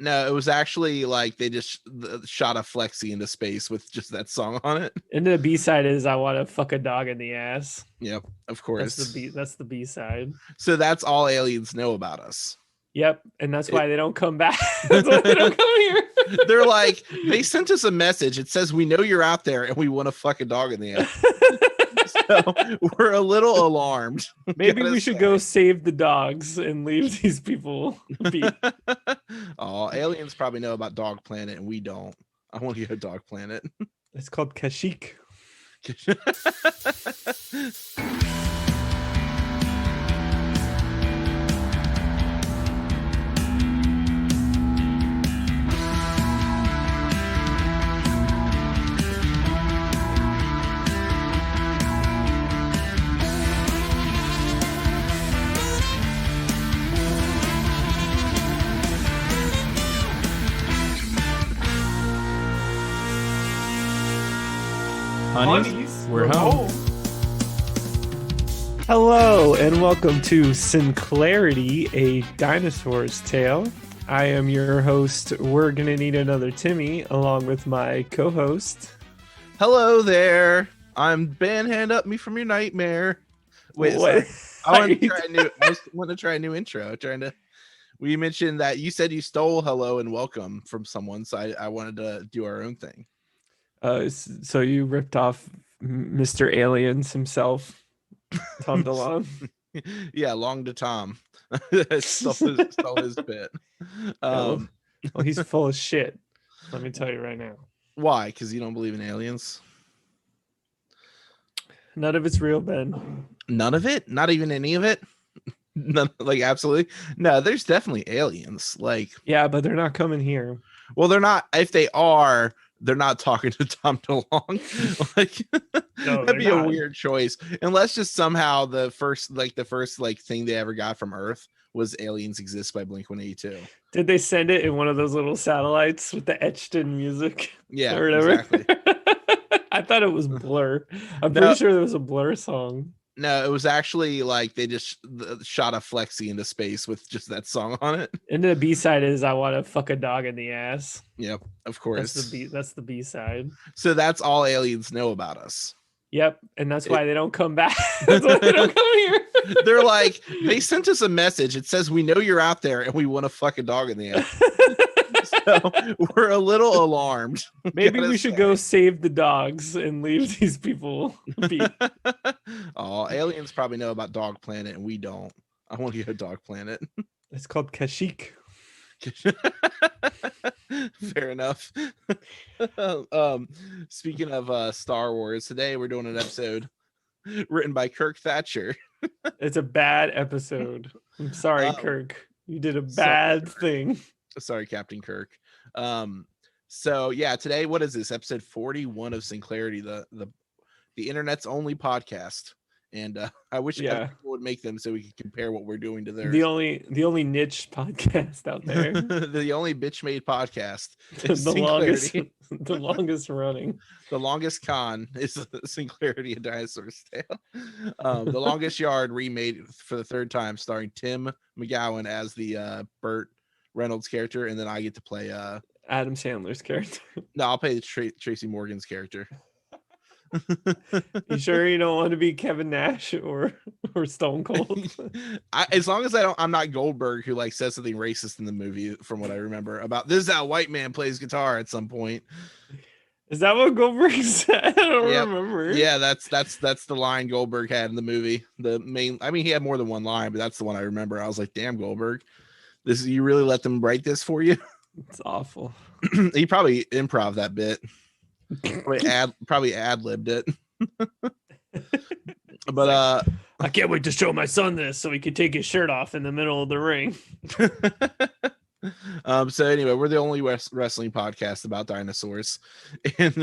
No, it was actually like they just shot a flexi into space with just that song on it. And the B side is "I Want to Fuck a Dog in the Ass." Yep, of That's course. the B. That's the B side. So that's all aliens know about us. Yep, and that's why they don't come back. That's why they don't come here. They're like, they sent us a message. It says, we know you're out there and we want to fuck a dog in the ass. So we're a little alarmed. Maybe we should go save the dogs and leave these people be. Oh, aliens probably know about Dog Planet and we don't. I want to go to Dog Planet. It's called Kashyyyk. Honeys, we're home. Hello and welcome to Sinclarity, a dinosaur's tale. I am your host. We're gonna need another Timmy, along with my co-host. Hello there. I'm Ben. Hand up me from your nightmare. Wait, what? I want to try a new intro. We mentioned that you said you stole hello and welcome from someone, so I wanted to do our own thing. So you ripped off Mr. Aliens himself, Tom DeLonge. Yeah, long to Tom. stole his bit. Well, he's full of shit. Let me tell you right now. Why? Because you don't believe in aliens? None of it's real, Ben. None of it? Not even any of it? None, like absolutely? No, there's definitely aliens. Like, yeah, but they're not coming here. Well, they're not. If they are, they're not talking to Tom DeLonge. Like, No, that'd be not. a weird choice, unless just somehow the first thing they ever got from Earth was "Aliens Exist" by Blink-182. Did they send it in one of those little satellites with the etched in music? Yeah, or whatever. Exactly. I thought it was Blur. I'm pretty sure there was a Blur song. No, it was actually like they just shot a flexi into space with just that song on it. And the B side is "I Want to Fuck a Dog in the Ass." Yep, of course. That's the B side. So that's all aliens know about us. Yep, and that's why they don't come back. That's why they don't come here. They're like, they sent us a message. It says, we know you're out there and we want to fuck a dog in the ass. So we're a little alarmed. Maybe we should go save the dogs and leave these people be. Oh, aliens probably know about Dog Planet and we don't. I want to go to Dog Planet. It's called Kashyyyk. Fair enough. Speaking of Star Wars, today we're doing an episode written by Kirk Thatcher. It's a bad episode. I'm sorry, Kirk. You did a bad thing. Sorry, Captain Kirk. So yeah, today, what is this? Episode 41 of Sinclarity, the internet's only podcast. And I wish people would make them so we could compare what we're doing to theirs. The only niche podcast out there. The only bitch made podcast. The longest running. The longest con is Sinclarity, a dinosaur's tale. The longest yard remade for the third time, starring Tim McGowan as the Burt Reynolds character, and then I get to play Adam Sandler's character. No, I'll play Tracy Morgan's character. You sure you don't want to be Kevin Nash or Stone Cold? As long as I'm not Goldberg, who like says something racist in the movie, from what I remember about this is how a white man plays guitar at some point. Is that what Goldberg said? I don't remember. Yeah, that's the line Goldberg had in the movie. He had more than one line, but that's the one I remember. I was like, damn, Goldberg, you really let them write this for you? It's awful. He probably improv that bit. Probably ad-libbed it. But I can't wait to show my son this so he can take his shirt off in the middle of the ring. So anyway, we're the only wrestling podcast about dinosaurs, and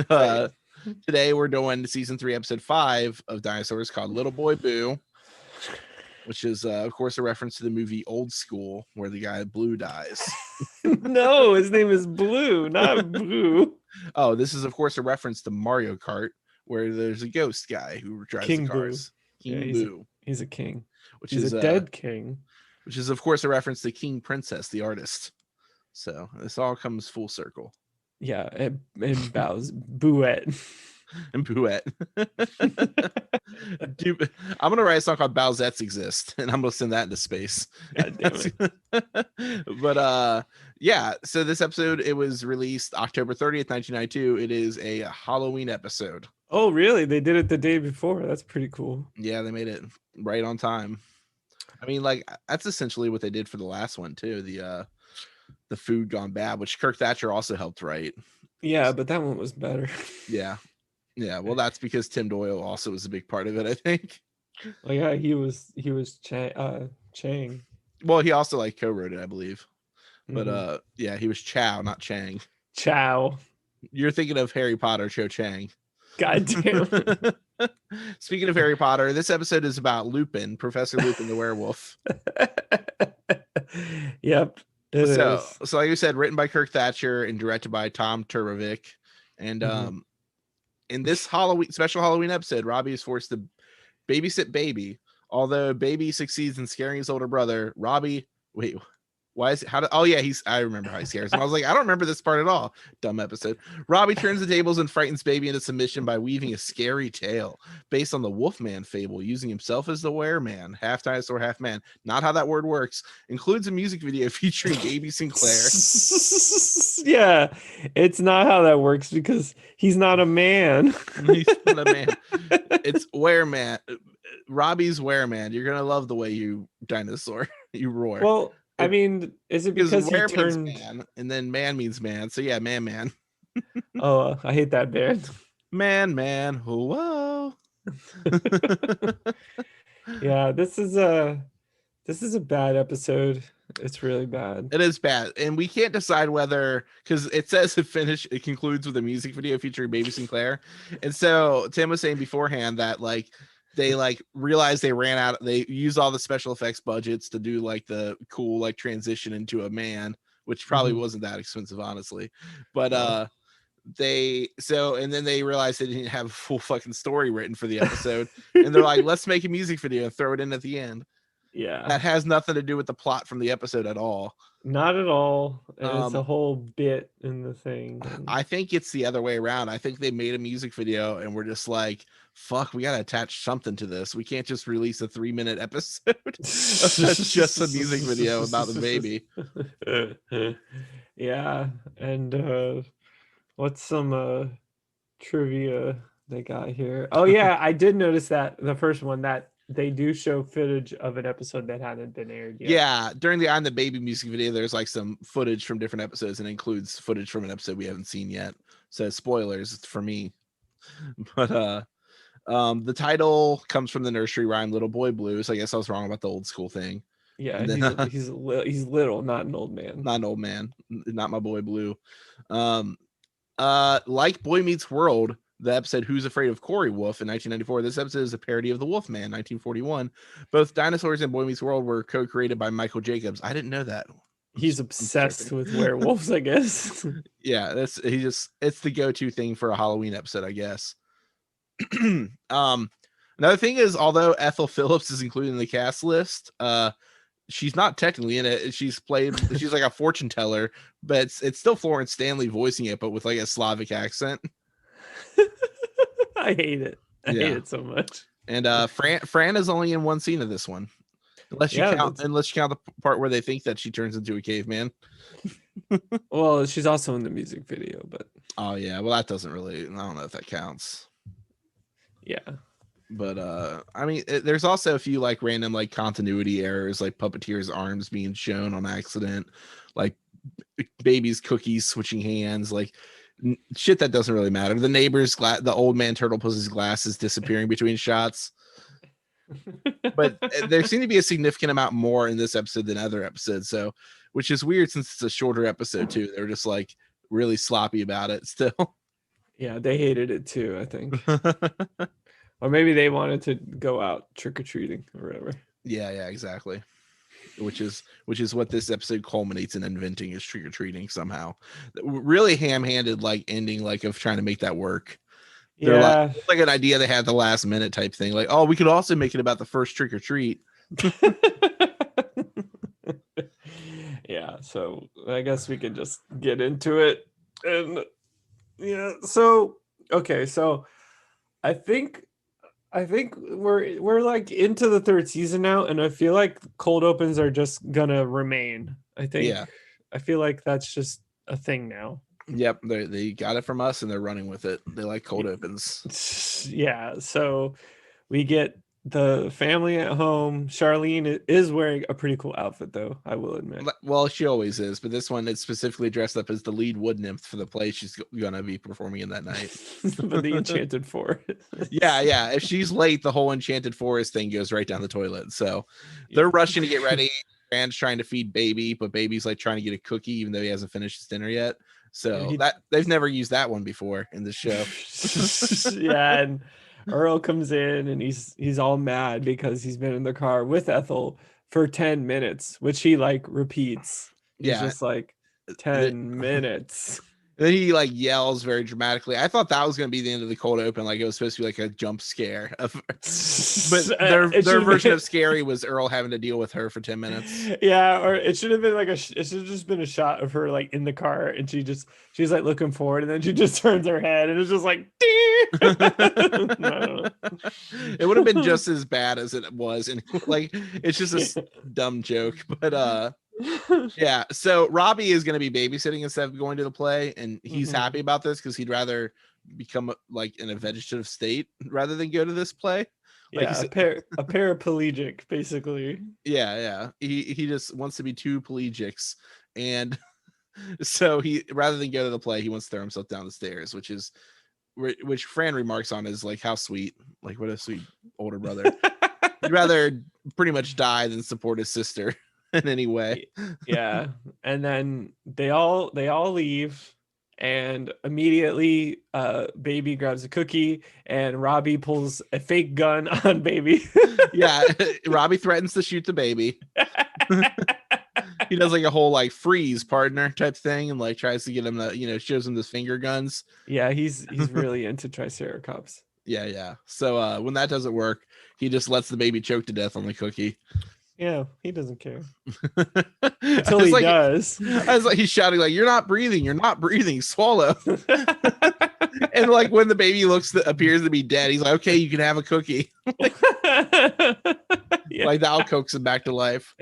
today we're doing season 3 episode 5 of Dinosaurs, called Little Boy Boo, which is of course a reference to the movie Old School, where the guy Blue dies. No, his name is Blue, not Boo. Oh, this is of course a reference to Mario Kart, where there's a ghost guy who drives the cars. King Boo. He's a king. He's a dead king. Which is of course a reference to King Princess, the artist. So this all comes full circle. Yeah, and Bowsette. And Bouette. Dude, I'm gonna write a song called Bowsettes Exist, and I'm gonna send that into space. God damn it. But yeah, so this episode, it was released October 30th, 1992. It is a Halloween episode. Oh, really? They did it the day before. That's pretty cool. Yeah, they made it right on time. I mean, like, that's essentially what they did for the last one too. The Food Gone Bad, which Kirk Thatcher also helped write. Yeah, but that one was better. Yeah. Yeah, well, that's because Tim Doyle also was a big part of it, I think. Oh yeah, he was Chang. Well, he also like co-wrote it, I believe. But Mhm. yeah, he was Chow, not Chang. Chow. You're thinking of Harry Potter, Cho Chang. God damn. Speaking of Harry Potter, this episode is about Lupin, Professor Lupin the werewolf. Yep. It So is. like you said, written by Kirk Thatcher and directed by Tom Turovic. And Mhm. in this special Halloween episode, Robbie is forced to babysit Baby. Although Baby succeeds in scaring his older brother, Robbie. Wait, why is it? Oh yeah, I remember how he scares him. I was like, I don't remember this part at all. Dumb episode. Robbie turns the tables and frightens Baby into submission by weaving a scary tale based on the Wolfman fable, using himself as the wereman, half dinosaur, half man. Not how that word works. Includes a music video featuring Baby Sinclair. Yeah, it's not how that works because he's not a man. He's not a man. It's wereman. Robbie's wereman. You're gonna love the way you dinosaur. You roar. Well, I mean, is it because he were turned? means man, and then man means man. So yeah, man. Oh, I hate that band. Man. Whoa. Yeah, this is a bad episode. It's really bad. It is bad, and we can't decide whether, because it says it concludes with a music video featuring Baby Sinclair, and so Tim was saying beforehand that like they like realized they ran out. They used all the special effects budgets to do like the cool like transition into a man, which probably wasn't that expensive, honestly. But No. and then they realized they didn't have a full fucking story written for the episode, and they're like, let's make a music video and throw it in at the end. Yeah, That has nothing to do with the plot from the episode at all. not at all. And it's a whole bit in the thing. I think it's the other way around. I think they made a music video and we're just like, fuck, we gotta attach something to this. We can't just release a 3-minute episode. That's just a music video about the baby. Yeah, and what's some trivia they got here? Oh yeah, I did notice that the first one that they do show footage of an episode that hadn't been aired yet. Yeah, during the I'm the Baby music video, there's like some footage from different episodes and includes footage from an episode we haven't seen yet. So spoilers for me. But the title comes from the nursery rhyme Little Boy Blue. So I guess I was wrong about the old school thing. Yeah, then, he's little, not an old man. Not an old man, not my boy Blue. Like Boy Meets World, the episode Who's Afraid of Cory Wolf in 1994. This episode is a parody of The Wolfman, 1941. Both Dinosaurs and Boy Meets World were co-created by Michael Jacobs. I didn't know that. He's obsessed with werewolves, I guess. Yeah, it's the go-to thing for a Halloween episode, I guess. Another thing is, although Ethel Phillips is included in the cast list, she's not technically in it. She's like a fortune teller, but it's still Florence Stanley voicing it, but with like a Slavic accent. I hate it. I hate it so much. And Fran is only in one scene of this one, unless you count the part where they think that she turns into a caveman. Well, she's also in the music video, but oh yeah, well that doesn't really. I don't know if that counts. Yeah, but I mean, there's also a few like random like continuity errors, like Puppeteer's arms being shown on accident, like Baby's cookies switching hands, like shit that doesn't really matter. The neighbor's the old man turtle pussy's glasses disappearing between shots. But there seemed to be a significant amount more in this episode than other episodes, so which is weird since it's a shorter episode too. They were just like really sloppy about it still. Yeah, they hated it too, I think. Or maybe they wanted to go out trick-or-treating or whatever. Yeah, exactly. Which is what this episode culminates in inventing, is trick-or-treating somehow. Really ham-handed like ending, like of trying to make that work. They're like an idea they had the last minute type thing. Like, oh, we could also make it about the first trick or treat. Yeah, so I guess we could just get into it. And yeah, so okay, so I think we're like into the third season now, and I feel like cold opens are just gonna remain. Yeah. I feel like that's just a thing now. Yep, they got it from us and they're running with it. They like cold opens. Yeah, so we get the family at home. Charlene is wearing a pretty cool outfit, though, I will admit. Well, she always is, but this one it's specifically dressed up as the lead wood nymph for the play she's gonna be performing in that night. For the Enchanted Forest. Yeah. If she's late, the whole Enchanted Forest thing goes right down the toilet. So they're rushing to get ready. Rand's trying to feed Baby, but Baby's like trying to get a cookie, even though he hasn't finished his dinner yet. So that they've never used that one before in this show. Yeah, and Earl comes in and he's all mad because he's been in the car with Ethel for 10 minutes, which he like repeats. He's just like 10 minutes. Then he like yells very dramatically. I thought that was going to be the end of the cold open, like it was supposed to be like a jump scare. But their version of scary was Earl having to deal with her for 10 minutes. Yeah, or it should have been like it should have just been a shot of her like in the car, and she's like looking forward, and then she just turns her head, and it's just like, no. It would have been just as bad as it was, and like it's just a dumb joke, but yeah. So Robbie is going to be babysitting instead of going to the play, and he's happy about this because he'd rather become like in a vegetative state rather than go to this play. Like yeah, a paraplegic, basically. Yeah. He just wants to be two pelagics, and so he rather than go to the play, he wants to throw himself down the stairs, which Fran remarks on is like, how sweet, like what a sweet older brother. He'd rather pretty much die than support his sister in any way. Yeah, and then they all leave, and immediately Baby grabs a cookie and Robbie pulls a fake gun on Baby. Yeah, Robbie threatens to shoot the baby. He does like a whole like freeze partner type thing and like tries to get him to, shows him his finger guns. Yeah, he's really into Triceratops. Yeah. So when that doesn't work, he just lets the baby choke to death on the cookie. Yeah, he doesn't care. Until he does. I was like, he's shouting like, you're not breathing, swallow. And like when the baby appears to be dead, he's like, okay, you can have a cookie. Yeah. Like that coax him back to life.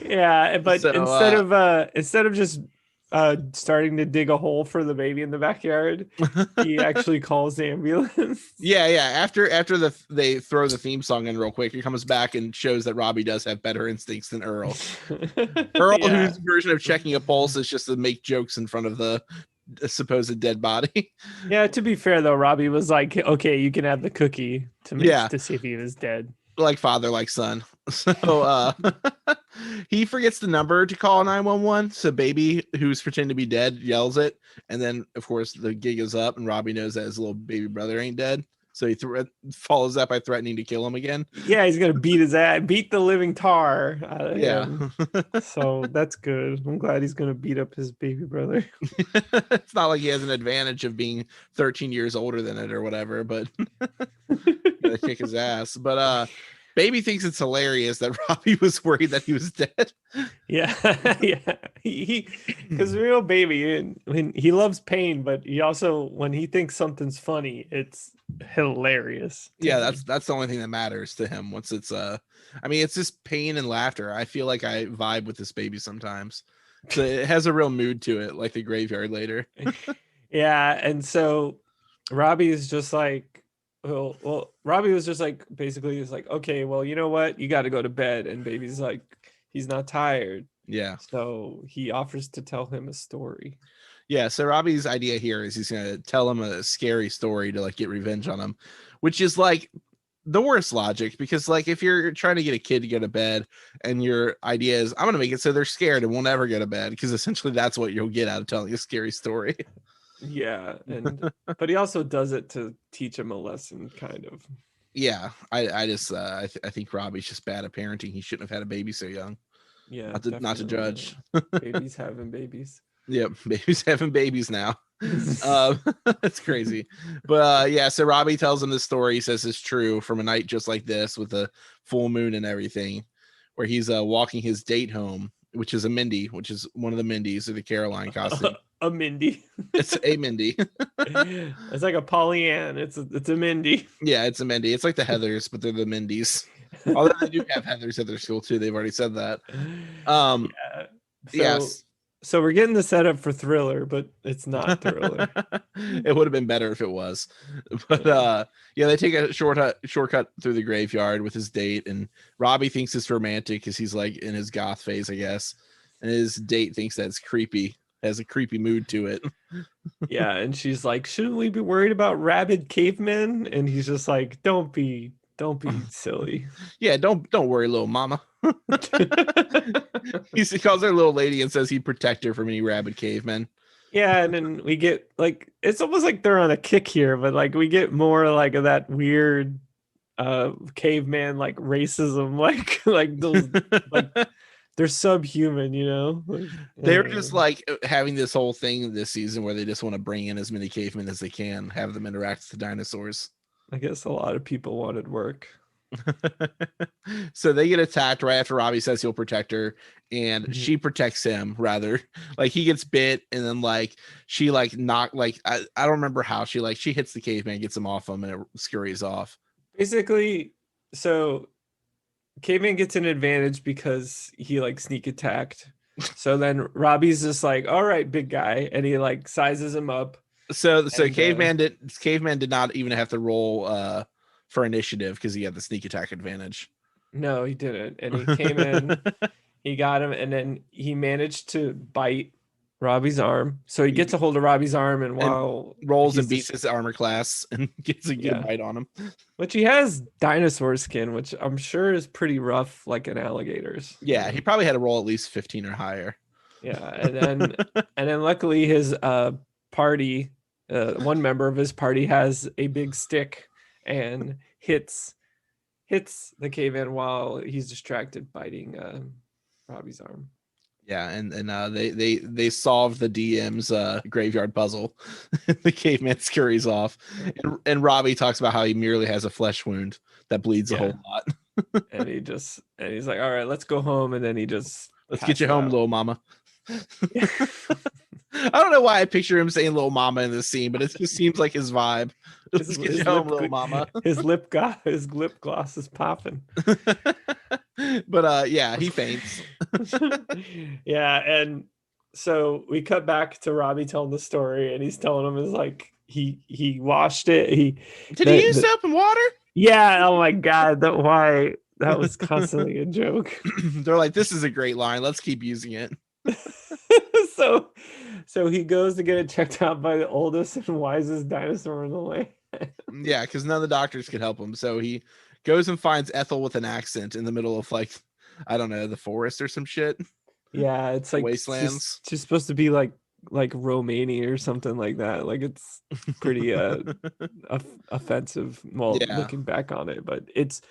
Yeah, but instead of just starting to dig a hole for the baby in the backyard, he actually calls the ambulance. Yeah. After they throw the theme song in real quick, he comes back and shows that Robbie does have better instincts than Earl. Whose version of checking a pulse is just to make jokes in front of the supposed dead body. Yeah, to be fair though, Robbie was like, okay, you can have the cookie to see if he was dead. Like father, like son. So he forgets the number to call 911. So Baby, who's pretending to be dead, yells it, and then of course the gig is up, and Robbie knows that his little baby brother ain't dead. So he follows that by threatening to kill him again. Yeah, he's gonna beat the living tar out of him. So that's good. I'm glad he's gonna beat up his baby brother. It's not like he has an advantage of being 13 years older than it or whatever, but gotta kick his ass. But Baby thinks it's hilarious that Robbie was worried that he was dead. Yeah. He because real Baby, when he loves pain, but he also, when he thinks something's funny, it's hilarious. Yeah, that's the only thing that matters to him. Once it's it's just pain and laughter. I feel like I vibe with this baby sometimes. So it has a real mood to it, like the graveyard later. Yeah, and so Robbie is just like, well, Robbie was just like, basically he's like, okay, well, you know what? You got to go to bed. And Baby's like, he's not tired. Yeah. So he offers to tell him a story. Yeah. So Robbie's idea here is he's going to tell him a scary story to like get revenge on him, which is like the worst logic, because like if you're trying to get a kid to go to bed and your idea is I'm going to make it so they're scared and won't ever go to bed, because essentially that's what you'll get out of telling a scary story. Yeah, but he also does it to teach him a lesson, kind of. Yeah, I think Robbie's just bad at parenting. He shouldn't have had a baby so young. Yeah, not to judge. Babies having babies. Yep, babies having babies now. That's crazy. But yeah, so Robbie tells him this story. He says it's true, from a night just like this with a full moon and everything, where he's walking his date home which is a Mindy, which is one of the Mindys or the Caroline costume. A Mindy. It's a Mindy. It's like a Pollyann. It's a Mindy. Yeah, it's a Mindy. It's like the Heathers, but they're the Mindys. Although they do have Heathers at their school too. They've already said that. Yes. So we're getting the setup for Thriller, but it's not Thriller. It would have been better if it was. But they take a shortcut through the graveyard with his date, and Robbie thinks it's romantic because he's like in his goth phase, I guess. And his date thinks that's creepy, has a creepy mood to it. Yeah, and she's like, shouldn't we be worried about rabid cavemen? And he's just like, don't be silly. Yeah, don't worry, little mama. He calls her little lady and says he'd protect her from any rabid cavemen. Yeah, and then we get like, it's almost like they're on a kick here, but like we get more like of that weird caveman like racism, like those like they're subhuman, you know. They were just like having this whole thing this season where they just want to bring in as many cavemen as they can, have them interact with the dinosaurs. I guess a lot of people wanted work. So they get attacked right after Robbie says he'll protect her, and she protects him rather. Like he gets bit, and then like she like knock like I don't remember how she hits the caveman, gets him off him, and it scurries off. Basically, so caveman gets an advantage because he like sneak attacked. So then Robbie's just like, all right, big guy, and he like sizes him up. So caveman did not even have to roll for initiative because he had the sneak attack advantage. No, he didn't. And he came in, he got him, and then he managed to bite Robbie's arm. So he gets a hold of Robbie's arm, and while rolls and beats his armor class and gets a good bite on him. Which he has dinosaur skin, which I'm sure is pretty rough, like an alligator's. Yeah, he probably had to roll at least 15 or higher. Yeah, and then luckily his party, one member of his party has a big stick and hits the caveman while he's distracted biting Robbie's arm. Yeah, and they solve the DM's graveyard puzzle. The caveman scurries off, and Robbie talks about how he merely has a flesh wound that bleeds a whole lot. and he's like, all right, let's go home, and then let's get you home, little mama. I don't know why I picture him saying little mama in this scene, but it just seems like his vibe. Let's get you home, little mama. His lip gloss is popping. But he faints. Yeah, and so we cut back to Robbie telling the story, and he's telling him is like he washed it. Did he use soap and water? Yeah. Oh my god, that was constantly a joke. They're like, this is a great line. Let's keep using it. So he goes to get it checked out by the oldest and wisest dinosaur in the land. Yeah, because none of the doctors could help him. So he goes and finds Ethel with an accent in the middle of like, I don't know, the forest or some shit. Yeah, it's like wastelands. She's supposed to be like Romania or something like that. Like it's pretty offensive. Well, looking back on it, but it's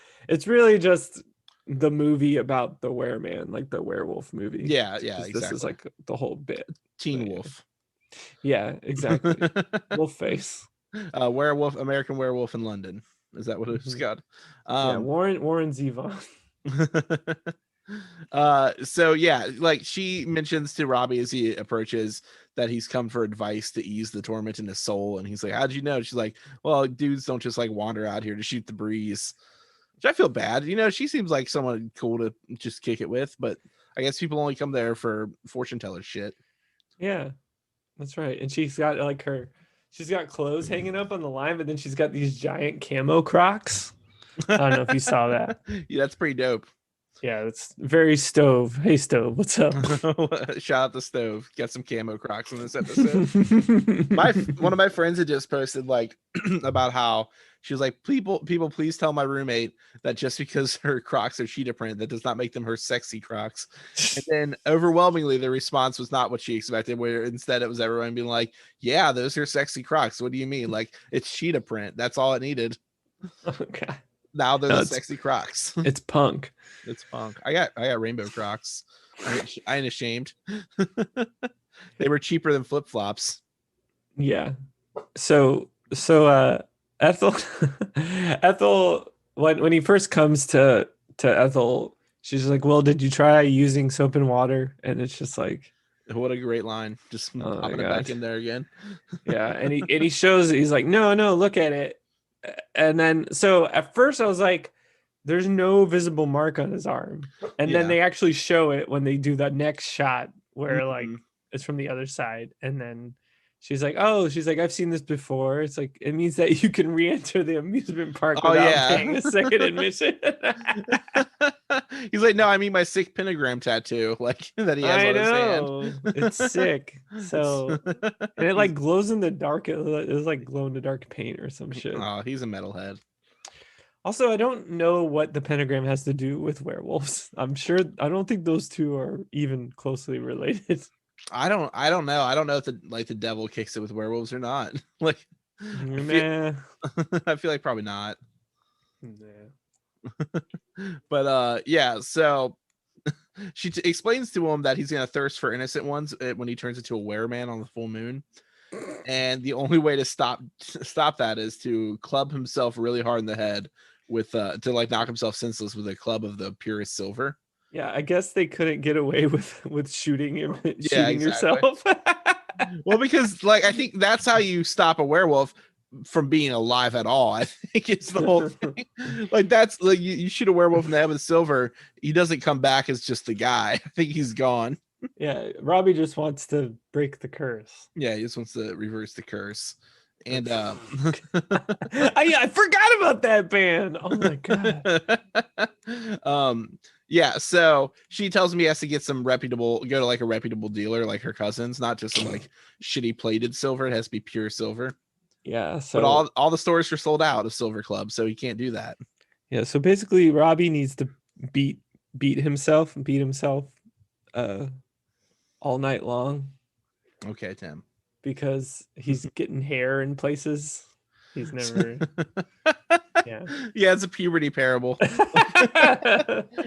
really just the movie about the wereman, like the werewolf movie. Yeah, exactly. This is like the whole bit. Teen Wolf. Yeah, exactly. Wolf face. Werewolf, American Werewolf in London. Is that what it's got? Warren Zevon. So yeah, like she mentions to Robbie as he approaches that he's come for advice to ease the torment in his soul, and he's like, how'd you know? She's like, well, dudes don't just like wander out here to shoot the breeze. Which I feel bad, she seems like someone cool to just kick it with, but I guess people only come there for fortune teller shit. Yeah, that's right. And she's got she's got clothes hanging up on the line, but then she's got these giant camo Crocs. I don't know if you saw that. Yeah, that's pretty dope. Yeah, it's very Stove. Hey, Stove, what's up? Shout out to Stove. Got some camo Crocs in this episode. One of my friends had just posted like about how she was like, people, please tell my roommate that just because her Crocs are cheetah print, that does not make them her sexy Crocs. And then overwhelmingly, the response was not what she expected, where instead it was everyone being like, yeah, those are sexy Crocs. What do you mean? Like, it's cheetah print. That's all it needed. Okay. Now they're the sexy Crocs. It's punk. It's punk. I got rainbow Crocs. I ain't ashamed. They were cheaper than flip flops. Yeah. So Ethel when he first comes to Ethel, she's like, well, did you try using soap and water? And it's just like, What a great line. Just oh popping it back in there again. yeah. And he shows, he's like, no, look at it. And then, so at first I was like, there's no visible mark on his arm. And then they actually show it when they do that next shot where like it's from the other side. And then she's like, I've seen this before. It's like, it means that you can re-enter the amusement park without paying a second admission. He's like, no, I mean my sick pentagram tattoo, like that he has on his hand. It's sick. So, and it like glows in the dark. It was like glow in the dark paint or some shit. Oh, he's a metalhead. Also, I don't know what the pentagram has to do with werewolves. I don't think those two are even closely related. I don't know. I don't know if the devil kicks it with werewolves or not. Like, nah. I feel like probably not. Nah. But yeah, so she explains to him that he's gonna thirst for innocent ones when he turns into a wereman on the full moon, and the only way to stop that is to club himself really hard in the head with to like knock himself senseless with a club of the purest silver. Yeah, I guess they couldn't get away with shooting him, shooting exactly. yourself. Well, because like I think that's how you stop a werewolf from being alive at all. I think it's the whole thing. Like that's like you shoot a werewolf in the head with silver, he doesn't come back as just the guy. I think he's gone. Yeah, Robbie just wants to break the curse. Yeah, he just wants to reverse the curse. And I forgot about that band. Oh my god. Yeah, so she tells me he has to get go to like a reputable dealer like her cousins, not just some like shitty plated silver. It has to be pure silver. Yeah, so but all the stores are sold out of Silver Club, so he can't do that. Yeah, so basically Robbie needs to beat himself all night long. Okay, Tim. Because he's getting hair in places he's never. Yeah, it's a puberty parable.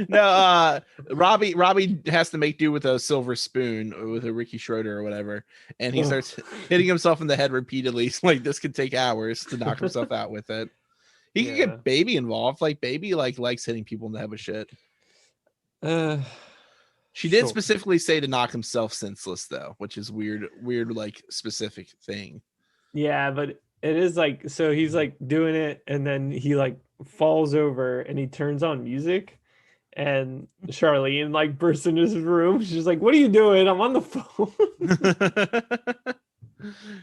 No, Robbie has to make do with a silver spoon with a Ricky Schroeder or whatever, and he starts hitting himself in the head repeatedly. So, like, this could take hours to knock himself out with it. He could get Baby involved. Like, Baby likes hitting people in the head with shit. She did specifically say to knock himself senseless though, which is weird like specific thing. Yeah, but it is like, so he's like doing it and then he like falls over and he turns on music and Charlene like bursts into his room. She's like, what are you doing? I'm on the phone.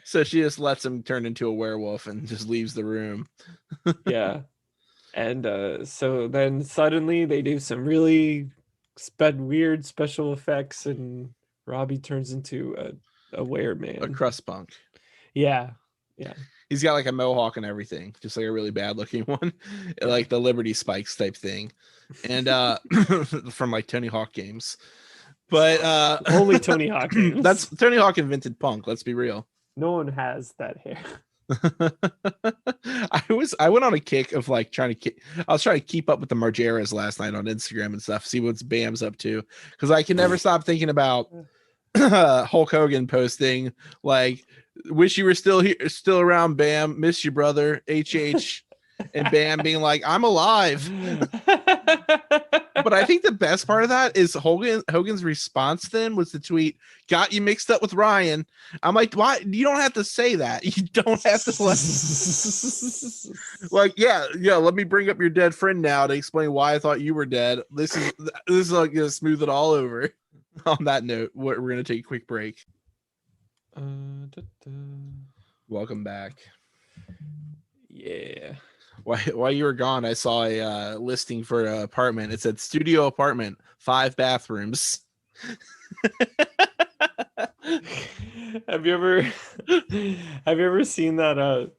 So she just lets him turn into a werewolf and just leaves the room. Yeah. And so then suddenly they do some really weird special effects and Robbie turns into a wereman, a crust punk. Yeah He's got like a mohawk and everything, just like a really bad looking one, like the Liberty Spikes type thing, and from like Tony Hawk games. But only Tony Hawk games. That's Tony Hawk invented punk, let's be real. No one has that hair. I went on a kick of like I was trying to keep up with the Margeras last night on Instagram and stuff, see what's Bam's up to, because I can never stop thinking about Hulk Hogan posting like, wish you were still around, Bam, miss you, brother, HH, and Bam being like, I'm alive. But I think the best part of that is Hogan's response then was the tweet, got you mixed up with Ryan. I'm like, why? You don't have to say that. You don't have to like, yeah, let me bring up your dead friend now to explain why I thought you were dead. This is like gonna smooth it all over. On that note, we're gonna take a quick break. Welcome back. Yeah. While you were gone, I saw a listing for an apartment. It said studio apartment, 5 bathrooms. Have you ever seen that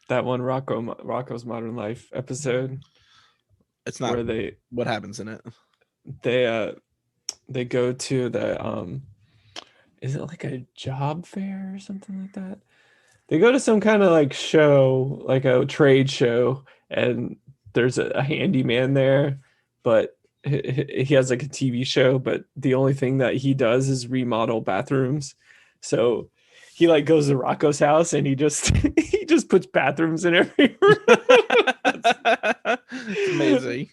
one Rocco's Modern Life episode? It's not where what happens in it. They go to the is it like a job fair or something like that? They go to some kind of like show, like a trade show, and there's a handyman there, but he has like a TV show, but the only thing that he does is remodel bathrooms. So he like goes to Rocco's house and he just puts bathrooms in every room. It's amazing.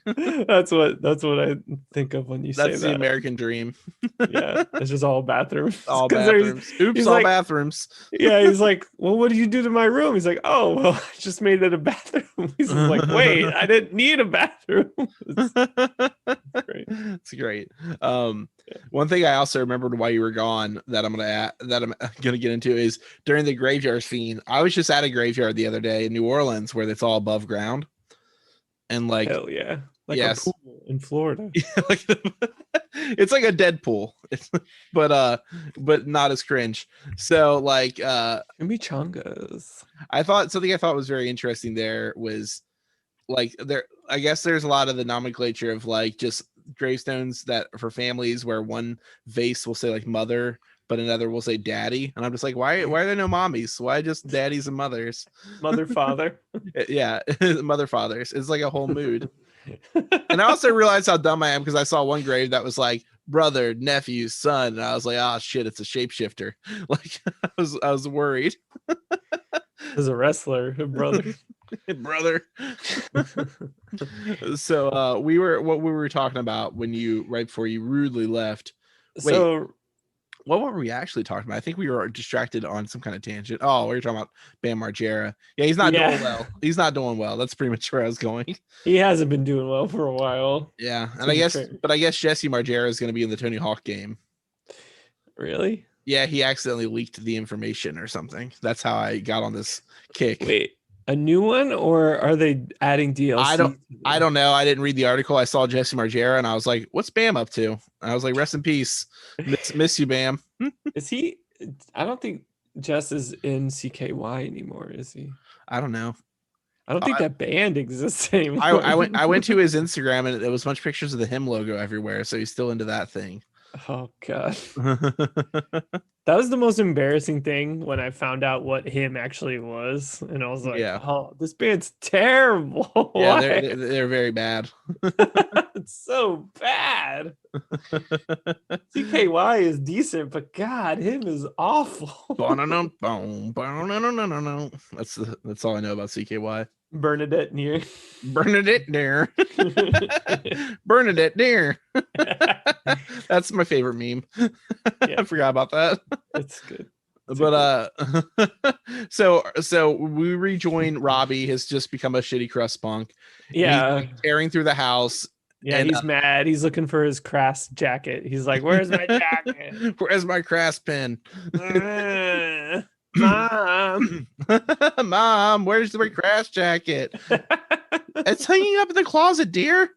That's what I think of when you say That's the that. American dream. Yeah, it's just all bathrooms. All 'Cause bathrooms. Oops, he's all like, bathrooms. yeah, he's like, well, what did you do to my room? He's like, oh, well, I just made it a bathroom. He's just like, wait, I didn't need a bathroom. It's great. It's great. One thing I also remembered while you were gone that I'm gonna get into is during the graveyard scene. I was just at a graveyard the other day in New Orleans where it's all above ground, and like, Hell yeah, like yes, a pool in Florida. like it's like a Deadpool, but not as cringe. So like, Chimichangas. I thought something I thought was very interesting there was like I guess there's a lot of the nomenclature of like just gravestones that for families where one vase will say like mother but another will say daddy, and I'm just like, why are there no mommies? Why just daddies and mothers? Mother, father. Yeah. Mother, fathers. It's like a whole mood. And I also realized how dumb I am because I saw one grave that was like brother, nephew, son, and I was like, oh shit, it's a shapeshifter. Like I was worried. As a wrestler, a brother. Brother. So what we were talking about when you right before you rudely left. Wait, So what were we actually talking about? I think we were distracted on some kind of tangent. Oh, we were talking about Bam Margera. Yeah, he's not doing well. He's not doing well. That's pretty much where I was going. he hasn't been doing well for a while. Yeah, and I guess Jesse Margera is going to be in the Tony Hawk game. Really? Yeah, he accidentally leaked the information or something. That's how I got on this kick. Wait, a new one, or are they adding DLC? I don't know. I didn't read the article. I saw Jesse Margera and I was like, "What's Bam up to?" And I was like, "Rest in peace, miss you, Bam." Is he? I don't think Jess is in CKY anymore. Is he? I don't know. I don't think that band exists anymore. I went to his Instagram and there was a bunch of pictures of the him logo everywhere. So he's still into that thing. Oh god. That was the most embarrassing thing when I found out what him actually was, and I was like, yeah. "Oh, this band's terrible." Yeah, they're very bad. It's so bad. CKY is decent, but God, him is awful. That's all I know about CKY. Bernadette Nere. Bernadette Nere. Bernadette Nere. That's my favorite meme. Yeah. I forgot about that. It's good. But so we rejoin Robbie. Has just become a shitty crust punk. Yeah, he's tearing through the house. Yeah, and he's mad. He's looking for his Crass jacket. He's like, "Where's my jacket? Where's my Crass pen? Mom, Mom, where's my Crass jacket? It's hanging up in the closet, dear.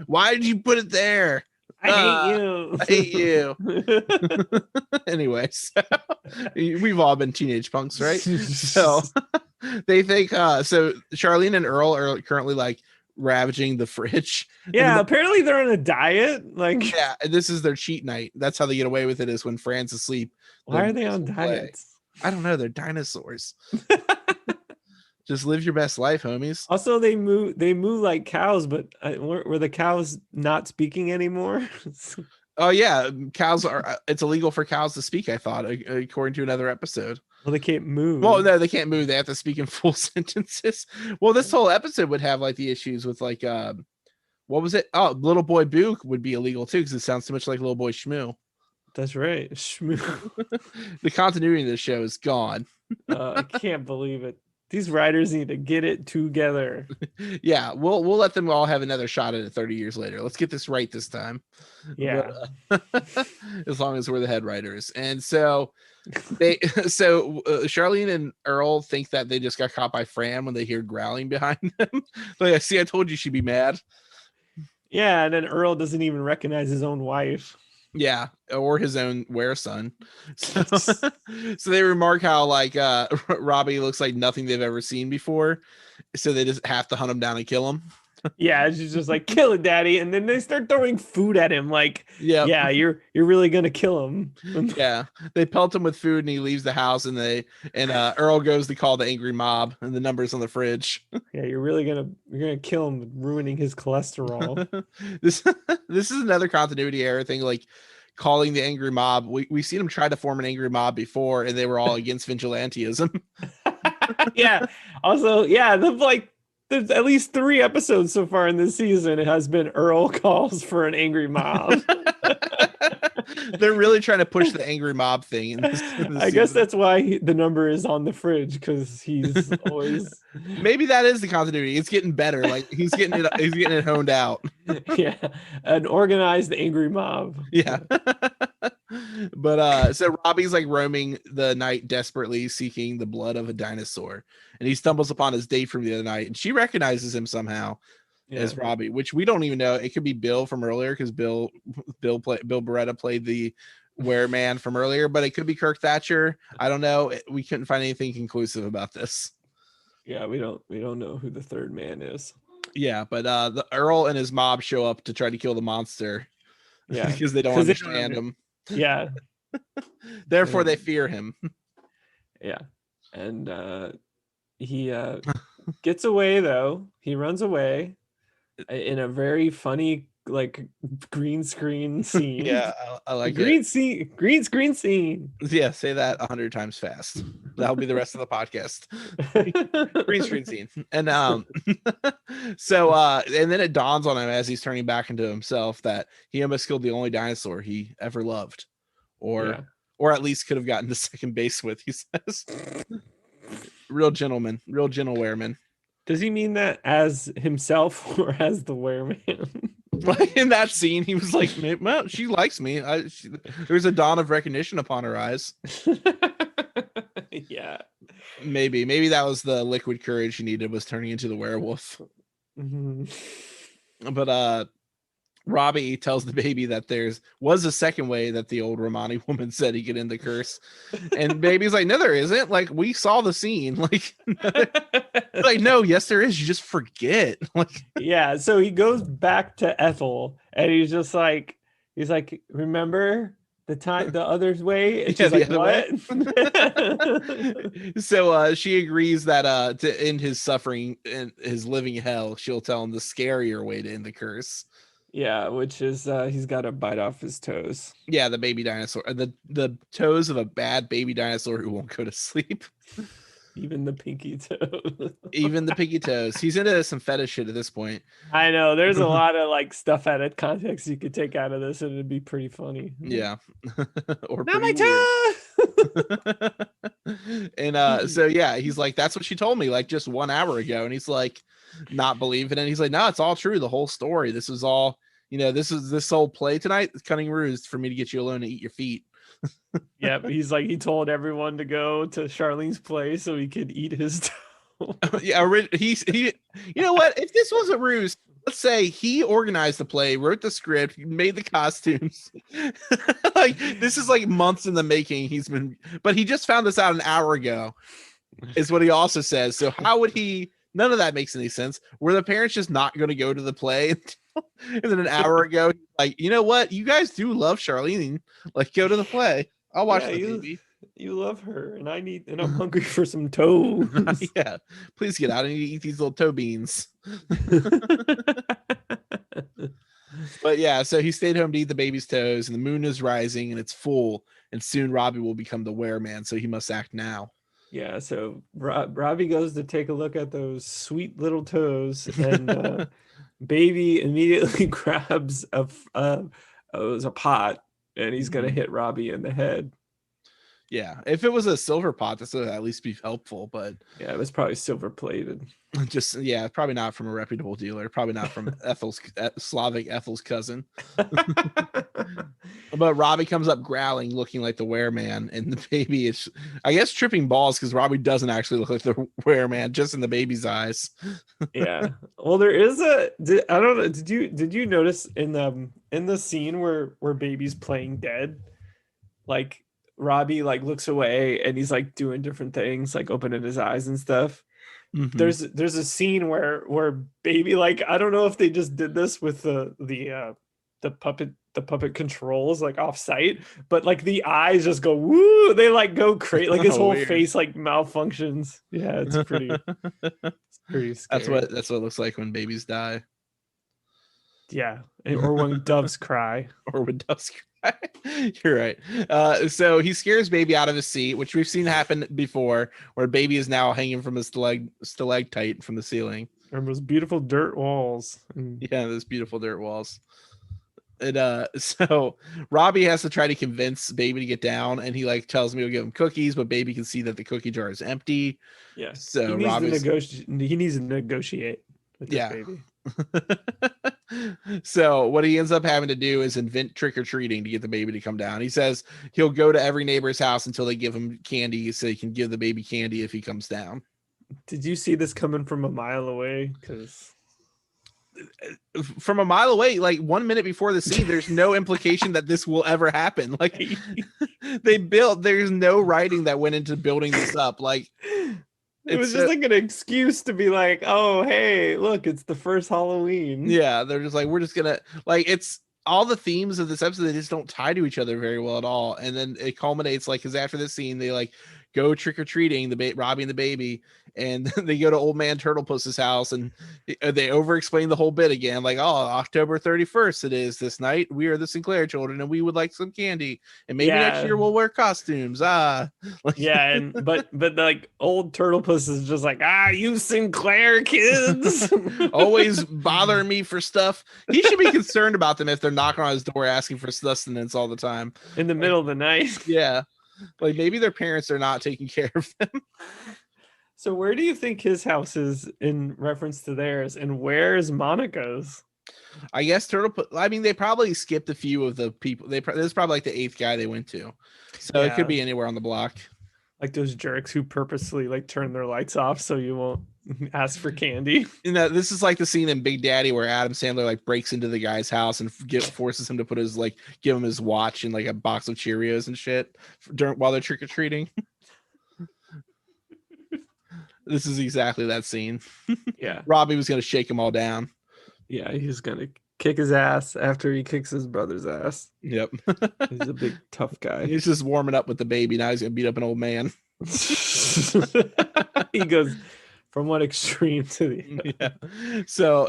Why did you put it there? I hate you. Anyway, so we've all been teenage punks, right? So they think so Charlene and Earl are currently like ravaging the fridge. Yeah, apparently they're on a diet. Like, yeah, this is their cheat night. That's how they get away with it, is when Fran's asleep. Why are they on diets? I don't know. They're dinosaurs. Just live your best life, homies. Also, they move like cows, but were the cows not speaking anymore? Oh yeah, cows are. It's illegal for cows to speak, I thought, according to another episode. Well, they can't move. Well, no, they can't move. They have to speak in full sentences. Well, this whole episode would have like the issues with like what was it? Oh, Little Boy Boo would be illegal too, because it sounds too much like Little Boy Shmoo. That's right. Shmoo. The continuity of the show is gone. I can't believe it. These writers need to get it together. Yeah, we'll let them all have another shot at it 30 years later. Let's get this right this time. Yeah. But, as long as we're the head writers. And so Charlene and Earl think that they just got caught by Fran when they hear growling behind them. Like, see, I told you she'd be mad. Yeah, and then Earl doesn't even recognize his own wife. Yeah, or his own son. So, so they remark how like Robbie looks like nothing they've ever seen before, so they just have to hunt him down and kill him. Yeah, she's just like, "Kill it, daddy," and then they start throwing food at him. Like, yeah, you're really gonna kill him. Yeah, they pelt him with food, and he leaves the house, and Earl goes to call the angry mob, and the number's on the fridge. Yeah, you're gonna kill him, ruining his cholesterol. This is another continuity error thing, like calling the angry mob. We've seen them try to form an angry mob before, and they were all against vigilantism. Yeah. Also, yeah, the like there's at least 3 episodes so far in this season. It has been Earl calls for an angry mob. They're really trying to push the angry mob thing in this I guess season. that's why the number is on the fridge, because he's always Maybe that is the continuity. It's getting better. Like he's getting it honed out. yeah, an organized angry mob. Yeah. But so Robbie's like roaming the night desperately seeking the blood of a dinosaur, and he stumbles upon his date from the other night, and she recognizes him somehow as Robbie, which we don't even know. It could be Bill from earlier, because Bill Beretta played the wereman from earlier, but it could be Kirk Thatcher. I don't know. We couldn't find anything conclusive about this. Yeah, we don't know who the third man is. Yeah, but the Earl and his mob show up to try to kill the monster. Yeah, because they don't understand him. Yeah. Therefore, they fear him. Yeah, and he gets away though. He runs away in a very funny like green screen scene. Yeah, I like green it. scene, green screen scene. Yeah, say that 100 times fast. That'll be the rest of the podcast. Green screen scene. And so and then it dawns on him as he's turning back into himself that he almost killed the only dinosaur he ever loved, or at least could have gotten to second base with, he says. Real gentleman, real gentle wereman. Does he mean that as himself or as the wereman? Like in that scene, he was like, well, she likes me. There's a dawn of recognition upon her eyes. Yeah. Maybe that was the liquid courage he needed, was turning into the werewolf. Mm-hmm. But Robbie tells the baby that was a second way that the old Romani woman said he could end the curse. And baby's like, no, there isn't. Like, we saw the scene. Like, like, no, yes, there is. You just forget. Like, yeah. So he goes back to Ethel and he's like, remember the time the other way? And she's like, what? So she agrees that to end his suffering and his living hell, she'll tell him the scarier way to end the curse. Yeah, which is he's got to bite off his toes. Yeah, the baby dinosaur, the toes of a bad baby dinosaur who won't go to sleep. Even the pinky toes. Even the pinky toes. He's into some fetish shit at this point. I know. There's a lot of like stuff out of context you could take out of this, and it'd be pretty funny. Yeah. Or not my toe. And so yeah, he's like, that's what she told me like just 1 hour ago. And he's like, not believing it. He's like, no, it's all true. The whole story. This is all, this whole play tonight. It's cunning ruse for me to get you alone and eat your feet. Yeah, he's like, he told everyone to go to Charlene's place so he could eat his toe. Yeah, he you know what, if this was a ruse, let's say he organized the play, wrote the script, made the costumes. Like, this is like months in the making. But he just found this out an hour ago, is what he also says. So how would he? None of that makes any sense. Were the parents just not going to go to the play? And then an hour ago, like, you know what? You guys do love Charlene. Like, go to the play. I'll watch the baby. You love her, and I'm hungry for some toes. Yeah, please get out and eat these little toe beans. But yeah, so he stayed home to eat the baby's toes, and the moon is rising and it's full, and soon Robbie will become the wereman, so he must act now. Yeah, so Robbie goes to take a look at those sweet little toes, and baby immediately grabs a pot, and he's gonna hit Robbie in the head. Yeah, if it was a silver pot, this would at least be helpful, but yeah, it was probably silver plated. Just, yeah, probably not from a reputable dealer, probably not from Slavic Ethel's cousin. But Robbie comes up growling, looking like the wereman, and the baby is, I guess, tripping balls because Robbie doesn't actually look like the wereman, just in the baby's eyes. Yeah, well, there is I don't know, did you notice in the scene where baby's playing dead, like Robbie like looks away and he's like doing different things, like opening his eyes and stuff. Mm-hmm. There's a scene where baby, like, I don't know if they just did this with the puppet controls like off site, but like the eyes just go woo, they like go crazy, like his whole weird face like malfunctions. Yeah, it's pretty scary. That's what it looks like when babies die. Yeah, or when doves cry. Or when doves cry. You're right. So he scares baby out of his seat, which we've seen happen before, where baby is now hanging from a stalactite from the ceiling. And those beautiful dirt walls. Yeah, those beautiful dirt walls. And so Robbie has to try to convince Baby to get down, and he like tells me to give him cookies, but Baby can see that the cookie jar is empty. Yeah. So he needs Robbie's he needs to negotiate with this baby. So what he ends up having to do is invent trick-or-treating to get the baby to come down. He says he'll go to every neighbor's house until they give him candy so he can give the baby candy if he comes down. Did you see this coming from a mile away? Because from a mile away, like 1 minute before the scene, there's no implication that this will ever happen. Like there's no writing that went into building this up. Like it was just like an excuse to be like, oh, hey, look, it's the first Halloween. Yeah, they're just like, we're just gonna like it's all the themes of this episode, they just don't tie to each other very well at all. And then it culminates like because after this scene, they like go trick-or-treating, Robbie and the baby, and they go to old man Turtlepus's house, and they over-explain the whole bit again, like, oh, October 31st it is this night, we are the Sinclair children and we would like some candy, and maybe next year we'll wear costumes. Like, yeah, and but like old Turtlepus is just like, you Sinclair kids always bothering me for stuff. He should be concerned about them if they're knocking on his door asking for sustenance all the time in the middle of the night. Yeah, like maybe their parents are not taking care of them. So where do you think his house is in reference to theirs, and where is Monica's? I guess I mean, they probably skipped a few of the people. This is probably like the 8th guy they went to, so it could be anywhere on the block. Like those jerks who purposely like turn their lights off so you won't ask for candy. This is like the scene in Big Daddy where Adam Sandler like breaks into the guy's house and forces him to put his give him his watch and like a box of Cheerios and shit while they're trick-or-treating. This is exactly that scene. Yeah. Robbie was going to shake them all down. Yeah, he's going to kick his ass after he kicks his brother's ass. Yep. He's a big tough guy. He's just warming up with the baby. Now he's going to beat up an old man. He goes from one extreme to the other. Yeah. So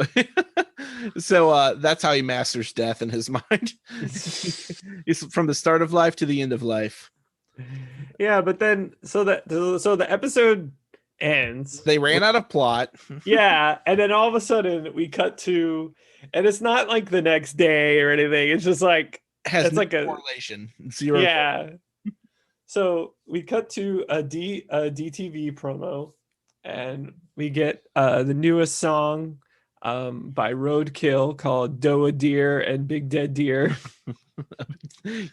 that's how he masters death in his mind. It's from the start of life to the end of life. Yeah, but then so the episode ends. They ran out of plot. Yeah, and then all of a sudden we cut to, and it's not like the next day or anything. It's just like it's like a correlation. Zero. Yeah. So we cut to a DTV promo, and we get the newest song by Roadkill called "Doe a Deer" and "Big Dead Deer."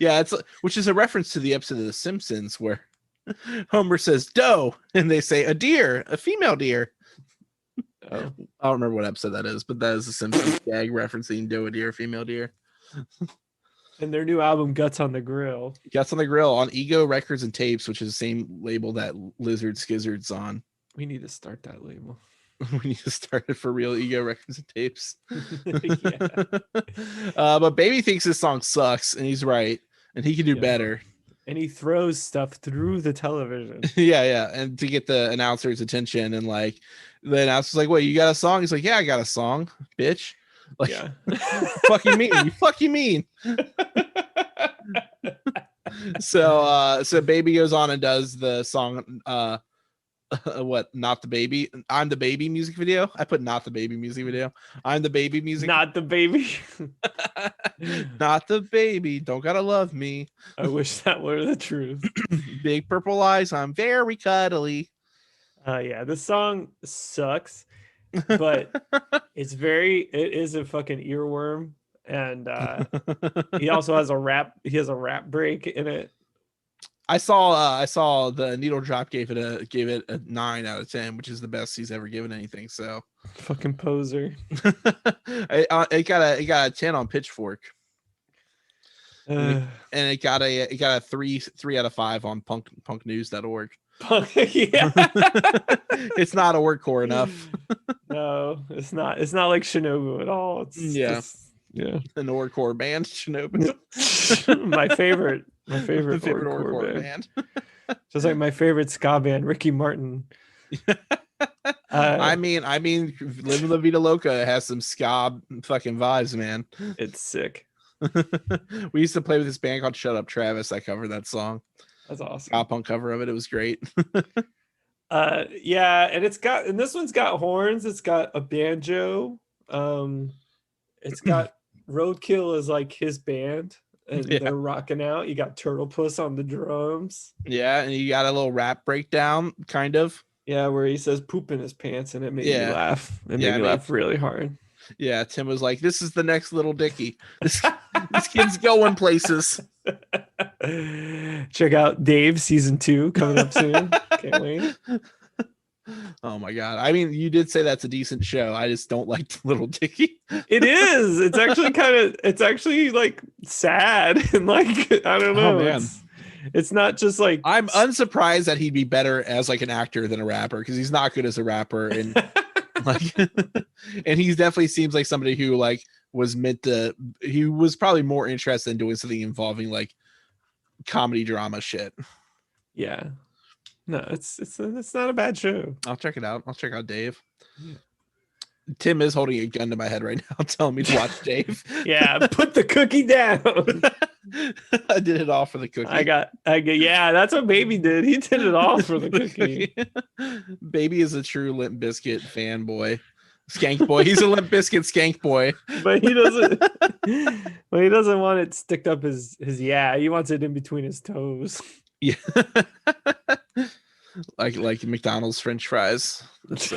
Yeah, which is a reference to the episode of The Simpsons where Homer says "doe" and they say "a deer, a female deer." Oh. I don't remember what episode that is, but that is a Simpsons gag referencing "doe a deer, female deer." And their new album, Guts on the Grill. Guts on the Grill on Ego Records and Tapes, which is the same label that Lizard Skizzard's on. We need to start that label. We need to start it for real. Ego Records and Tapes. But Baby thinks this song sucks, and he's right, and he can do better. And he throws stuff through the television. Yeah, and to get the announcer's attention, and like the announcer's like, "Wait, you got a song?" He's like, "Yeah, I got a song, bitch." Like, yeah. Fuck you mean? You fuck you mean? So Baby goes on and does the song what, Not the Baby, I'm the Baby music video. I put Not the Baby music video. I'm the Baby music. Not the Baby. Not the Baby, don't gotta love me. I wish that were the truth. Big purple eyes, I'm very cuddly. Yeah, this song sucks, but it is a fucking earworm, and he also has a rap break in it. I saw the Needle Drop gave it a 9 out of 10, which is the best he's ever given anything. So fucking poser. it got a 10 on Pitchfork, and it got a 3 out of 5 on punknews.org. Yeah. It's not a workhorse enough. No, it's not. It's not like Shinobu at all. It's an orcore band, Shinobu. my favorite orcore band. Just like my favorite ska band, Ricky Martin. I mean, Living La Vida Loca has some ska fucking vibes, man. It's sick. We used to play with this band called Shut Up Travis. I covered that song. That's awesome. Ska punk cover of it. It was great. Yeah, and this one's got horns. It's got a banjo. It's got Roadkill as like his band, and Yeah. they're rocking out. You got Turtle Puss on the drums. Yeah, and you got a little rap breakdown, kind of. Yeah, where he says poop in his pants, and it made me Yeah. laugh. It Yeah, made me laugh really hard. Yeah, Tim was like, "This is the next Little Dicky. This kid's going places." Check out Dave season 2 coming up soon. Can't wait. Oh my god! I mean, you did say that's a decent show. I just don't like Little Dicky. It is. It's actually it's actually like sad and like I don't know. Oh, man. It's not just like I'm unsurprised that he'd be better as like an actor than a rapper because he's not good as a rapper and like and he definitely seems like somebody who like was meant to. He was probably more interested in doing something involving like comedy drama shit. Yeah. No, it's not a bad show. I'll check it out. I'll check out Dave. Yeah. Tim is holding a gun to my head right now, telling me to watch Dave. Yeah, put the cookie down. I did it all for the cookie. I got. Yeah, that's what Baby did. He did it all for the cookie. Baby is a true Limp Bizkit fanboy, skank boy. He's a Limp Bizkit skank boy, but he doesn't. But he doesn't want it sticked up his. Yeah, he wants it in between his toes. Yeah, like McDonald's French fries. That's,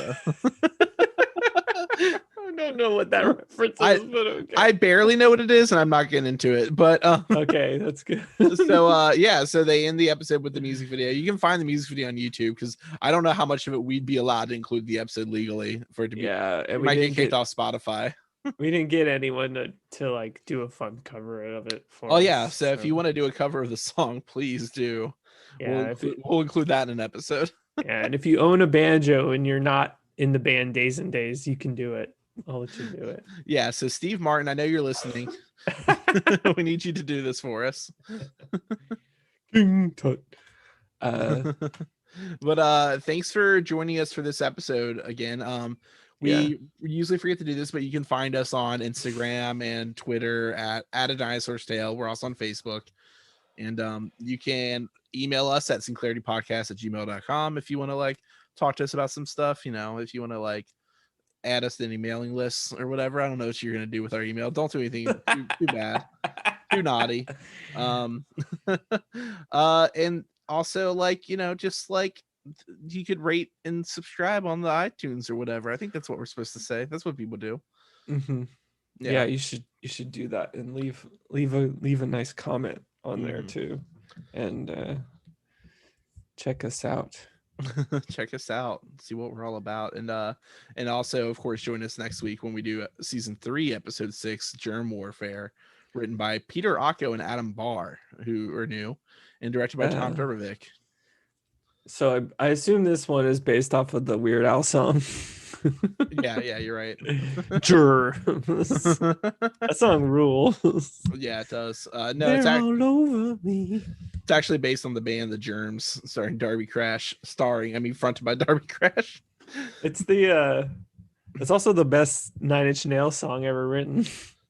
I don't know what that reference is, but okay. I barely know what it is, and I'm not getting into it. But okay, that's good. So yeah, so they end the episode with the music video. You can find the music video on YouTube because I don't know how much of it we'd be allowed to include the episode legally for it to be. Yeah, and we might get kicked off Spotify. We didn't get anyone to like do a fun cover of it for us, yeah, so if you want to do a cover of the song, please do. Yeah, we'll include that in an episode. Yeah, and if you own a banjo and you're not in the band Days and Days, you can do it. I'll let you do it. Yeah, so Steve Martin, I know you're listening. We need you to do this for us. But thanks for joining us for this episode again. We usually forget to do this, but you can find us on Instagram and Twitter at A Dinosaur's Tale. We're also on Facebook. And you can email us at sinclaritypodcast@gmail.com if you want to like talk to us about some stuff, you know, if you want to like add us to any mailing lists or whatever. I don't know what you're going to do with our email. Don't do anything too bad, too naughty. And also like, you know, just like you could rate and subscribe on the iTunes or whatever. I think that's what we're supposed to say. That's what people do. Mm-hmm. Yeah, you should do that and leave a nice comment on there too, and check us out. Check us out, see what we're all about, and also of course join us next week when we do season 3 episode 6, Germ Warfare, written by Peter Ocko and Adam Barr, who are new, and directed by Tom Durbovic. So I assume this one is based off of the Weird Al song. yeah, you're right. That song rules. Yeah, it does. No, they're all over me. It's actually based on the band The Germs, fronted by Darby Crash. It's also the best 9 Inch Nails song ever written.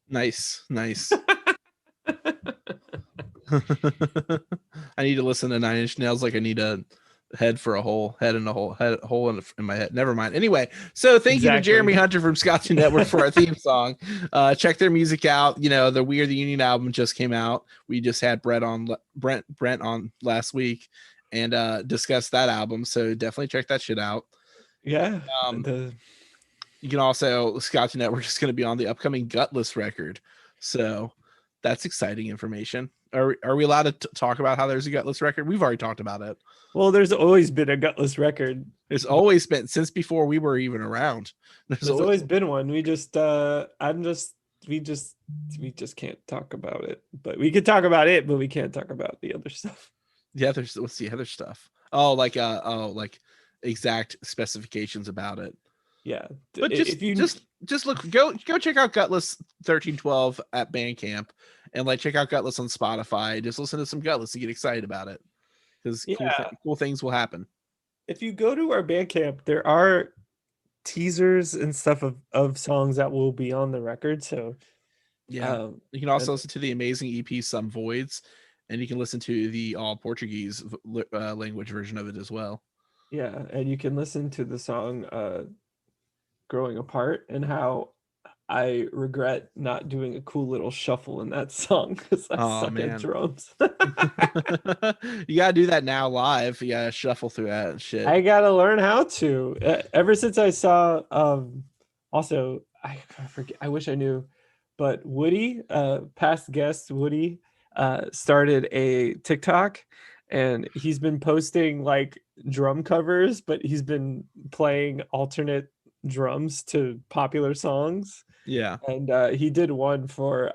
Nice. I need to listen to 9 Inch Nails like I need a head in my head. Never mind. Anyway, so thank you to Jeremy Hunter from Scotch Network for our theme song. Check their music out. You know, the We Are the Union album just came out. We just had Brent on last week and discussed that album. So definitely check that shit out. Yeah. You can also, Scotch Network is going to be on the upcoming Gutless record. So that's exciting information. Are we allowed to talk about how there's a Gutless record? We've already talked about it. Well, there's always been a Gutless record. There's always been, since before we were even around. There's always been one. We just can't talk about it. But we could talk about it, but we can't talk about the other stuff. Yeah, what's the other stuff? Like exact specifications about it. Yeah. But just look, go check out Gutless 1312 at Bandcamp, and like check out Gutless on Spotify. Just listen to some Gutless to get excited about it, because cool things will happen. If you go to our Bandcamp, there are teasers and stuff of songs that will be on the record. So yeah, you can also listen to the amazing EP Some Voids, and you can listen to the all Portuguese language version of it as well. Yeah, and you can listen to the song Growing Apart and how I regret not doing a cool little shuffle in that song because I Oh, suck at man. drums. You gotta do that now live. You gotta shuffle through that and shit. I gotta learn how to. Ever since I saw, also I forget. I wish I knew, but Woody, past guest Woody, started a TikTok, and he's been posting like drum covers, but he's been playing alternate drums to popular songs, Yeah. and he did one for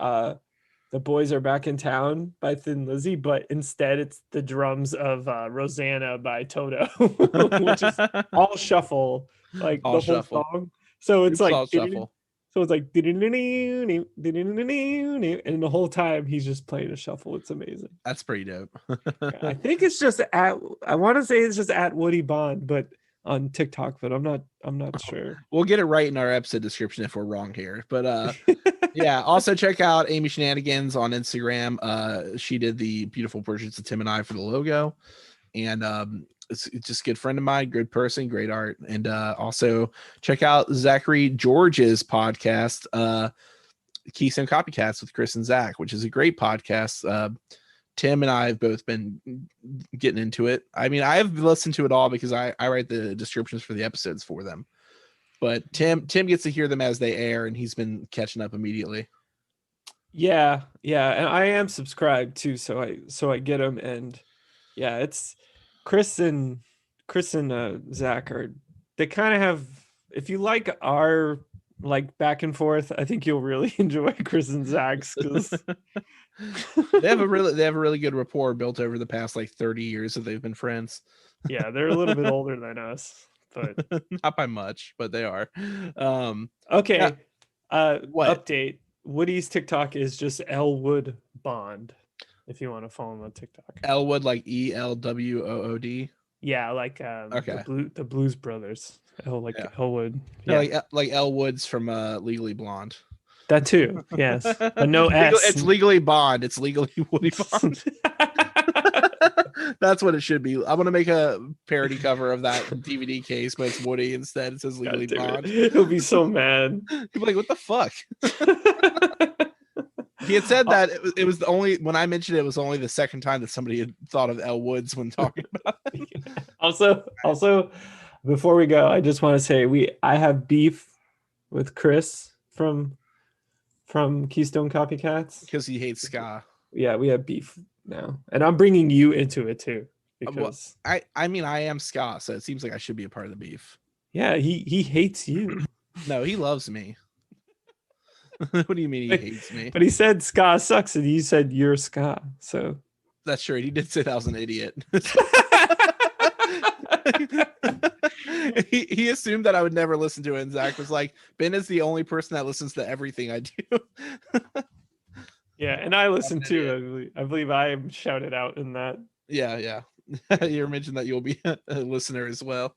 "The Boys Are Back in Town" by Thin Lizzy, but instead it's the drums of Rosanna by Toto, which is all shuffle, like All the whole shuffle. song. So it's Oops, like all shuffle. so it's like and the whole time he's just playing a shuffle. It's amazing. That's pretty dope. I think it's just at I want to say it's just at Woody Bond, but on TikTok, but I'm not sure. We'll get it right in our episode description if we're wrong here. But yeah, also check out Amy Shenanigans on Instagram. She did the beautiful portraits of Tim and I for the logo. And it's just a good friend of mine, good person, great art. And also check out Zachary George's podcast, Keystone Copycats with Chris and Zach, which is a great podcast. Tim and I have both been getting into it. I mean, I've listened to it all because I write the descriptions for the episodes for them. But Tim gets to hear them as they air, and he's been catching up immediately. Yeah, and I am subscribed too, so I get them, and yeah, it's Chris and Zach they kind of have, if you like our like back and forth, I think you'll really enjoy Chris and Zach's because they have a really good rapport built over the past like 30 years that they've been friends. Yeah, they're a little bit older than us, but not by much, but they are. Okay. What? Update. Woody's TikTok is just Elwood Bond. If you want to follow him on TikTok. Elwood, like ELWOOD. Yeah, like okay. the Blues Brothers. Elwood. Yeah. Like Elle Woods from Legally Blonde. That too. Yes. But no S. It's Legally Bond. It's Legally Woody Bond. That's what it should be. I'm gonna make a parody cover of that DVD case, but it's Woody instead. It says Legally Blonde. He'll be so mad. He'll be like, "What the fuck?" He had said that it was the only, when I mentioned it, it was only the second time that somebody had thought of Elle Woods when talking about it. Also, before we go, I just want to say I have beef with Chris from Keystone Copycats because he hates ska. Yeah, we have beef now, and I'm bringing you into it too because I mean I am ska, so it seems like I should be a part of the beef. Yeah, he hates you. No, he loves me. What do you mean he hates me? But he said ska sucks, and you said you're ska. So that's true. He did say that I was an idiot. he assumed that I would never listen to it, and Zach was like, Ben is the only person that listens to everything I do. Yeah, and I listen too. I believe I am shouted out in that. Yeah. You mentioned that you'll be a listener as well.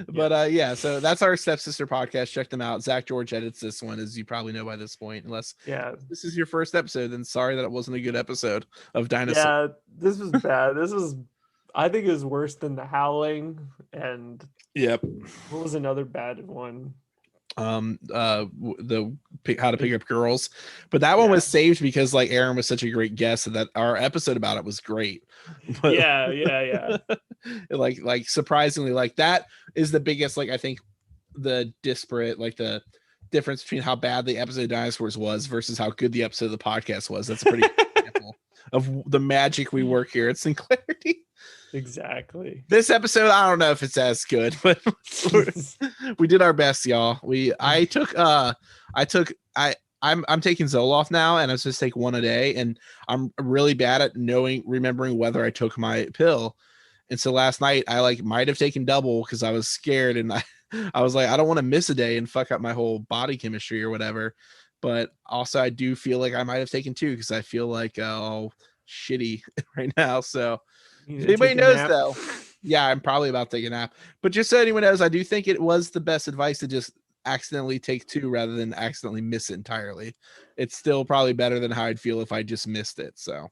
But yeah, so that's our Stepsister podcast. Check them out. Zach George edits this one, as you probably know by this point. Unless this is your first episode, then sorry that it wasn't a good episode of Dinosaur. Yeah, this was bad. I think it was worse than The Howling, and what was another bad one? The How to Pick Up Girls, but that one was saved because like Aaron was such a great guest that our episode about it was great. But, yeah. like surprisingly, like that is the biggest, like I think the disparate, like the difference between how bad the episode of Dinosaurs was versus how good the episode of the podcast was. That's a pretty good example of the magic we work here at Sinclarity. Exactly. This episode, I don't know if it's as good, but we did our best, y'all. I'm taking Zoloft now, and I was just take one a day, and I'm really bad at remembering whether I took my pill. And so last night I like might have taken double because I was scared, and I was like, I don't want to miss a day and fuck up my whole body chemistry or whatever. But also I do feel like I might have taken two because I feel like shitty right now. So if anybody knows though, yeah, I'm probably about to take a nap. But just so anyone knows, I do think it was the best advice to just accidentally take two rather than accidentally miss it entirely. It's still probably better than how I'd feel if I just missed it. So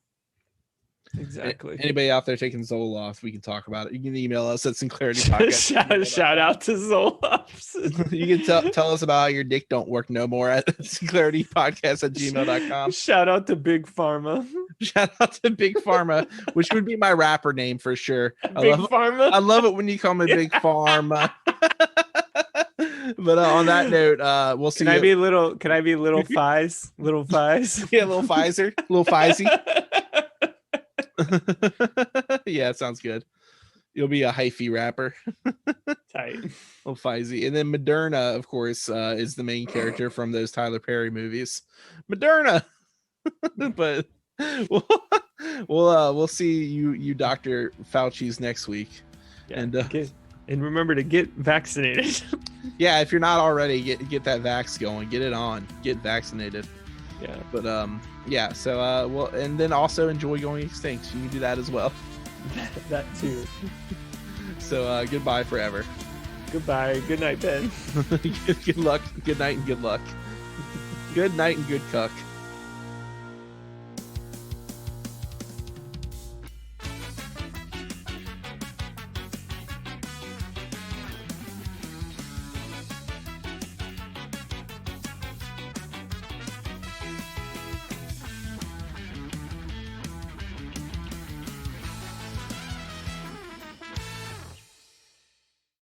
Exactly. Anybody out there taking Zoloft, we can talk about it. You can email us at SinclarityPodcast. shout out to Zoloft. You can tell us about how your dick don't work no more at SinclarityPodcast@gmail.com. Shout out to Big Pharma. Shout out to Big Pharma, which would be my rapper name for sure. Pharma. I love it when you call me Big Pharma. But on that note, we'll see. Can I be little Fies? Little Fies? Yeah, little Pfizer, little Pfizy. Yeah, sounds good. You'll be a hyphy rapper. Tight. Little Pfizy. And then Moderna, of course, is the main character from those Tyler Perry movies. Moderna. But we'll see you Dr. Fauci's next week. Yeah, And remember to get vaccinated. Yeah, if you're not already, get that vax going. Get it on. Get vaccinated. Yeah. But yeah. So well, and then also enjoy going extinct. You can do that as well. That too. So goodbye forever. Goodbye. Good night, Ben. Good luck. Good night and good luck. Good night and good cuck.